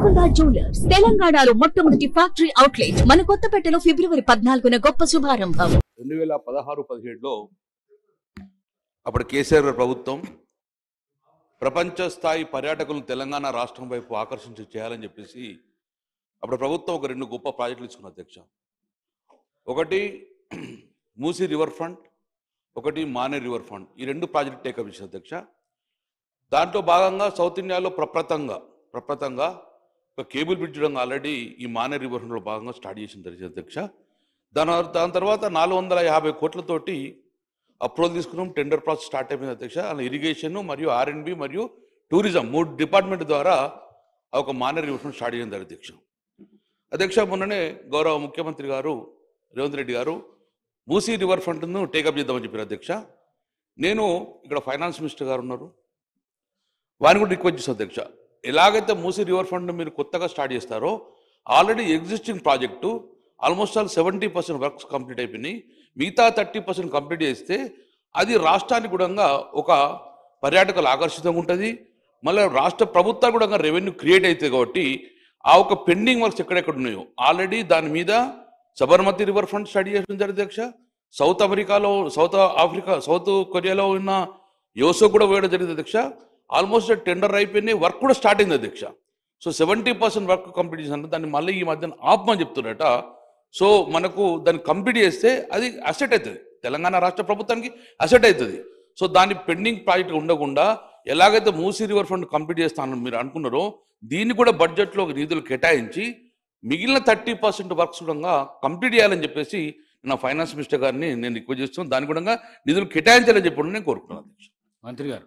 Golconda jewellers తెలంగాణలో మొట్టమొదటి factory outlet మన కొత్తపేటలో ఫిబ్రవరి 14న గొప్ప శుభారంభం. 2016-17లో అప్పుడు కేసీఆర్ గారి ప్రభుత్వం ప్రపంచ స్థాయి పర్యాటకులను తెలంగాణ రాష్ట్రం వైపు ఆకర్షించి చేయాలని చెప్పేసి అప్పుడు ప్రభుత్వం ఒక 2 గొప్ప ప్రాజెక్టులు ఇచ్చుకున్న అధ్యక్ష. ఒకటి మూసీ రివర్ ఫ్రంట్, ఒకటి మానే రివర్ ఫ్రంట్. ఈ 2 ప్రాజెక్టు టేకప్ ఇచ్చిన అధ్యక్ష. దాంట్లో భాగంగా సౌత్ ఇండియాలో ప్రప్రథంగా ఒక కేబుల్ బ్రిడ్జ్ ఆల్రెడీ ఈ మానే రివర్ ఫ్రంట్లో భాగంగా స్టార్ట్ చేసిన అధ్యక్ష. దాని తర్వాత 450 కోట్లతోటి అప్రూవల్ తీసుకున్నాం. టెండర్ ప్రాసెస్ స్టార్ట్ అయిపోయింది అధ్యక్ష. అలా ఇరిగేషన్ మరియు R&B మరియు టూరిజం 3 డిపార్ట్మెంట్ ద్వారా ఒక మానే రివర్ ఫ్రంట్ స్టార్ట్ చేసింది అధ్యక్ష. మొన్ననే గౌరవ ముఖ్యమంత్రి గారు రేవంత్ రెడ్డి గారు మూసీ రివర్ ఫ్రంట్ను టేకప్ చేద్దామని చెప్పారు అధ్యక్ష. నేను ఇక్కడ ఫైనాన్స్ మినిస్టర్ గారు ఉన్నారు, వారిని కూడా రిక్వెస్ట్ చేస్తాను అధ్యక్ష. ఎలాగైతే మూసీ రివర్ ఫ్రంట్ మీరు కొత్తగా స్టార్ట్ చేస్తారో already existing project almost 70% works complete అయిపోయినాయి. మిగతా 30% కంప్లీట్ చేస్తే అది రాష్ట్రానికి కూడా ఒక పర్యాటకులు ఆకర్షితంగా ఉంటుంది. మళ్ళీ రాష్ట్ర ప్రభుత్వానికి కూడా రెవెన్యూ క్రియేట్ అవుతుంది. కాబట్టి ఆ ఒక పెండింగ్ వర్క్స్ ఎక్కడెక్కడ ఉన్నాయో ఆల్రెడీ దాని మీద సబర్మతి రివర్ ఫ్రంట్ స్టడీ చేసిన అధ్యక్ష. సౌత్ కొరియాలో ఉన్న యోసో కూడా వేయడం జరిగింది అధ్యక్ష. ఆల్మోస్ట్ టెండర్ అయిపోయినాయి, వర్క్ కూడా స్టార్ట్ అయింది అధ్యక్ష. సో 70% వర్క్ కంప్లీట్ చేసిన దాన్ని మళ్ళీ ఈ మధ్యన ఆపమని చెప్తున్నట. సో మనకు దాన్ని కంప్లీట్ చేస్తే అది అసెట్ అవుతుంది, తెలంగాణ రాష్ట్ర ప్రభుత్వానికి అసెట్ అవుతుంది. సో దాని పెండింగ్ ప్రాజెక్ట్ ఉండకుండా ఎలాగైతే మూసీ రివర్ ఫ్రంట్ కంప్లీట్ చేస్తానని మీరు అనుకున్నారో దీన్ని కూడా బడ్జెట్లో నిధులు కేటాయించి మిగిలిన 30% వర్క్స్ కూడా కంప్లీట్ చేయాలని చెప్పేసి నా ఫైనాన్స్ మినిస్టర్ గారిని నేను రిక్వెస్ట్ చేస్తున్నాను. దాని కూడా నిధులు కేటాయించాలని చెప్పి నేను కోరుకున్నాను అధ్యక్ష. మంత్రి గారు.